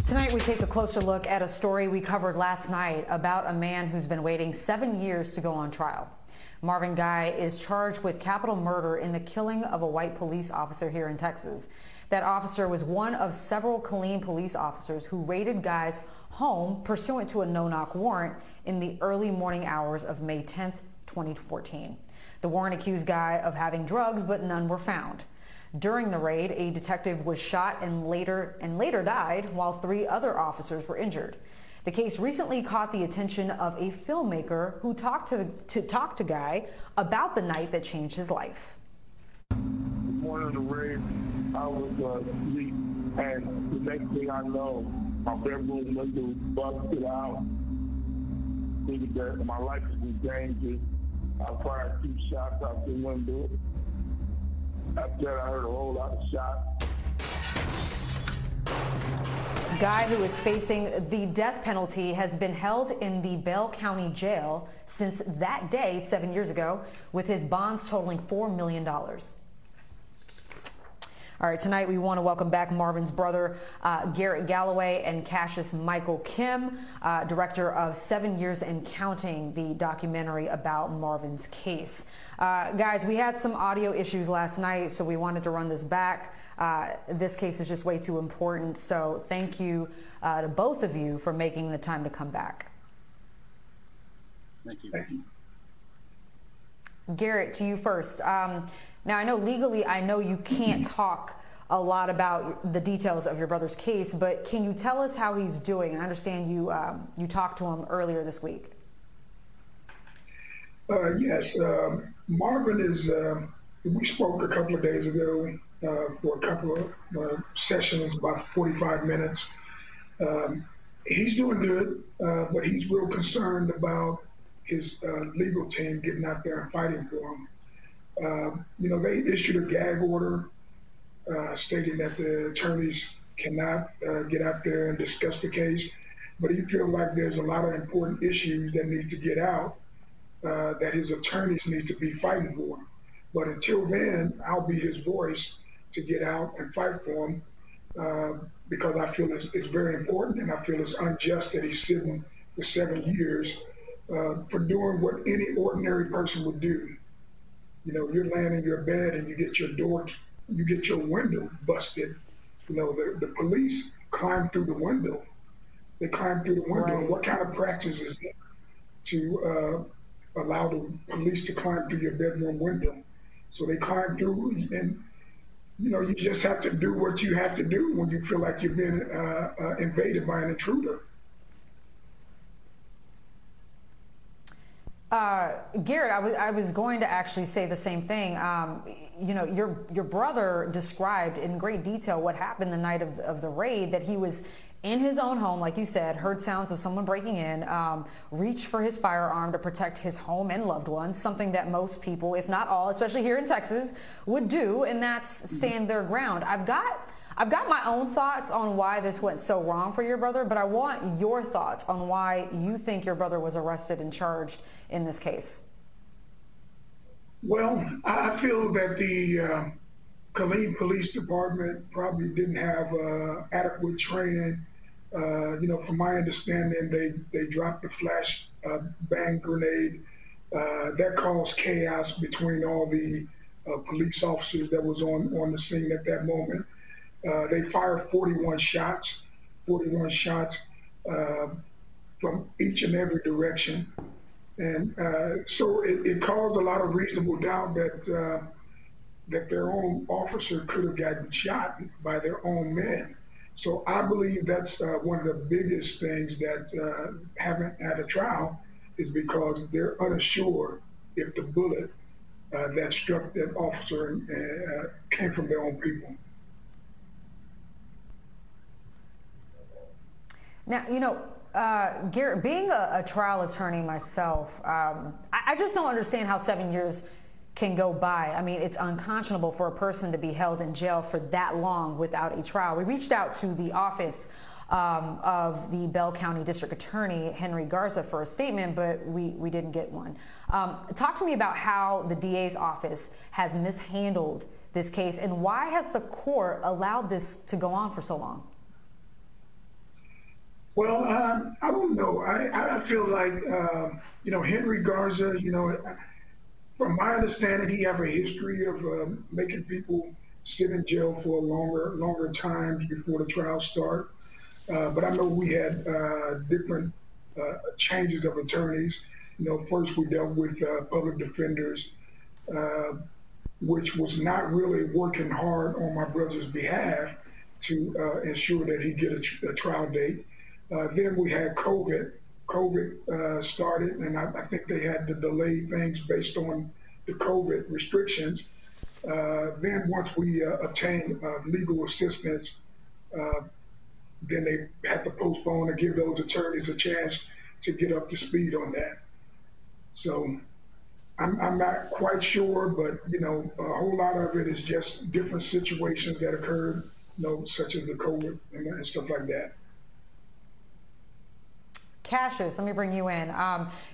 Tonight we take a closer look at a story we covered last night about a man who's been waiting 7 years to go on trial. Marvin Guy is charged with capital murder in the killing of a white police officer here in Texas. That officer was one of several Killeen police officers who raided Guy's home pursuant to a no-knock warrant in the early morning hours of May 10th, 2014. The warrant accused Guy of having drugs, but none were found. During the raid, a detective was shot and later died, while 3 other officers were injured. The case recently caught the attention of a filmmaker who talked to Guy about the night that changed his life. The morning of the raid, I was asleep, and the next thing I know, my bedroom window busted out. Thinking that my life was in danger. I fired 2 shots out the window. After that, I heard a whole lot of shots. Guy, who is facing the death penalty, has been held in the Bell County Jail since that day 7 years ago, with his bonds totaling $4 million. All right, tonight we want to welcome back Marvin's brother, Garett Galloway, and Cassius Michael Kim, director of 7 Years and Counting, the documentary about Marvin's case. Guys, we had some audio issues last night, so we wanted to run this back. This case is just way too important, so thank you to both of you for making the time to come back. Thank you. Garett, to you first. Now, I know legally, I know you can't talk a lot about the details of your brother's case, but can you tell us how he's doing? I understand you you talked to him earlier this week. Yes, Marvin is, we spoke a couple of days ago for a couple of sessions, about 45 minutes. He's doing good, but he's real concerned about his legal team getting out there and fighting for him. You know, they issued a gag order stating that the attorneys cannot get out there and discuss the case, but he feels like there's a lot of important issues that need to get out that his attorneys need to be fighting for. But until then, I'll be his voice to get out and fight for him because I feel it's very important, and I feel it's unjust that he's sitting for 7 years for doing what any ordinary person would do. You know, you're laying in your bed and you get your window busted. You know, the police climb through the window. They climb through the window. Right. What kind of practice is that to allow the police to climb through your bedroom window? So they climb through, and you know, you just have to do what you have to do when you feel like you're being invaded by an intruder. Garett, I was going to actually say the same thing. You know, your brother described in great detail what happened the night of the raid, that he was in his own home, like you said, heard sounds of someone breaking in, reached for his firearm to protect his home and loved ones, something that most people, if not all, especially here in Texas, would do, and that's stand their ground. I've got my own thoughts on why this went so wrong for your brother, but I want your thoughts on why you think your brother was arrested and charged in this case. Well, I feel that the Killeen Police Department probably didn't have adequate training. You know, from my understanding, they dropped the flash bang grenade that caused chaos between all the police officers that was on the scene at that moment. They fired 41 shots from each and every direction. And so it caused a lot of reasonable doubt that that their own officer could have gotten shot by their own men. So I believe that's one of the biggest things that haven't had a trial, is because they're unsure if the bullet that struck that officer came from their own people. Now, you know, Garett, being a trial attorney myself, I just don't understand how 7 years can go by. I mean, it's unconscionable for a person to be held in jail for that long without a trial. We reached out to the office of the Bell County District Attorney, Henry Garza, for a statement, but we didn't get one. Talk to me about how the DA's office has mishandled this case, and why has the court allowed this to go on for so long? Well, I don't know. I feel like, Henry Garza, from my understanding, he have a history of making people sit in jail for a longer time before the trial start. But I know we had different changes of attorneys. First we dealt with public defenders, which was not really working hard on my brother's behalf to ensure that he get a trial date. Then we had COVID. COVID started, and I think they had to delay things based on the COVID restrictions. Then once we obtained legal assistance, then they had to postpone and give those attorneys a chance to get up to speed on that. So I'm not quite sure, but a whole lot of it is just different situations that occurred, such as the COVID and stuff like that. Cassius, let me bring you in.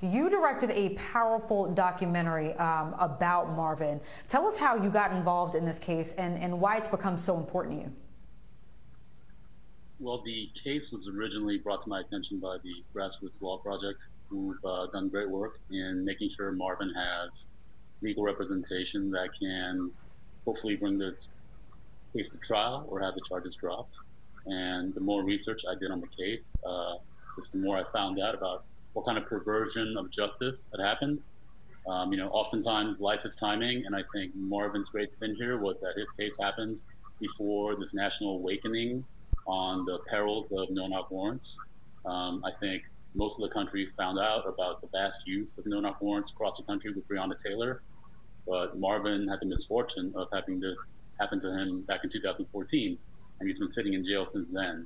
You directed a powerful documentary about Marvin. Tell us how you got involved in this case and why it's become so important to you. Well, the case was originally brought to my attention by the Grassroots Law Project, who've done great work in making sure Marvin has legal representation that can hopefully bring this case to trial or have the charges dropped. And the more research I did on the case, just the more I found out about what kind of perversion of justice had happened. Oftentimes life is timing, and I think Marvin's great sin here was that his case happened before this national awakening on the perils of no-knock warrants. I think most of the country found out about the vast use of no-knock warrants across the country with Breonna Taylor, but Marvin had the misfortune of having this happen to him back in 2014, and he's been sitting in jail since then.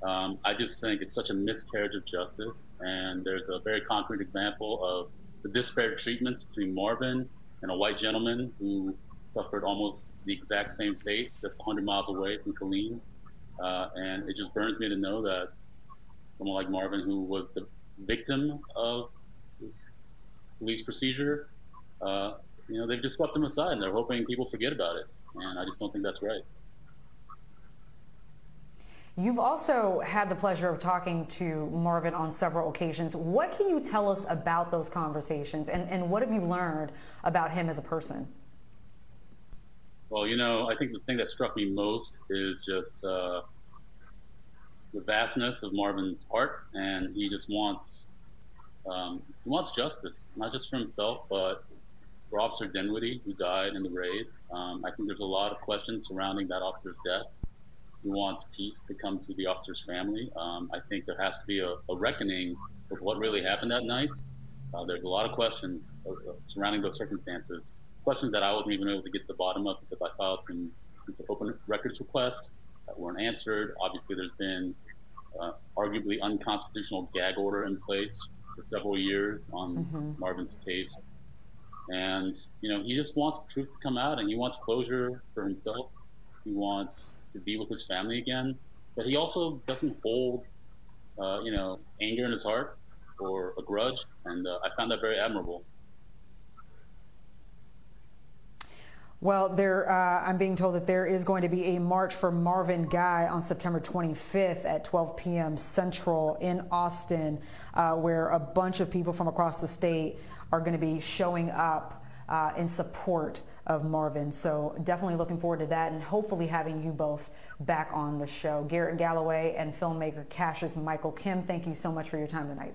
I just think it's such a miscarriage of justice, and there's a very concrete example of the disparate treatments between Marvin and a white gentleman who suffered almost the exact same fate just 100 miles away from Killeen. And it just burns me to know that someone like Marvin, who was the victim of this police procedure, they've just swept him aside and they're hoping people forget about it. And I just don't think that's right. You've also had the pleasure of talking to Marvin on several occasions. What can you tell us about those conversations, and what have you learned about him as a person? Well, I think the thing that struck me most is just the vastness of Marvin's heart, and he just wants justice, not just for himself, but for Officer Dinwiddie, who died in the raid. I think there's a lot of questions surrounding that officer's death. He wants peace to come to the officer's family. I think there has to be a reckoning with what really happened that night. There's a lot of questions surrounding those circumstances, questions that I wasn't even able to get to the bottom of because I filed some open records requests that weren't answered. Obviously, there's been arguably unconstitutional gag order in place for several years on Marvin's case. And, he just wants the truth to come out, and he wants closure for himself. He wants to be with his family again, but he also doesn't hold, anger in his heart or a grudge, and I found that very admirable. Well, I'm being told that there is going to be a march for Marvin Guy on September 25th at 12 p.m. Central in Austin, where a bunch of people from across the state are going to be showing up in support of Marvin. So definitely looking forward to that, and hopefully having you both back on the show. Garett Galloway and filmmaker Cassius Michael Kim, thank you so much for your time tonight.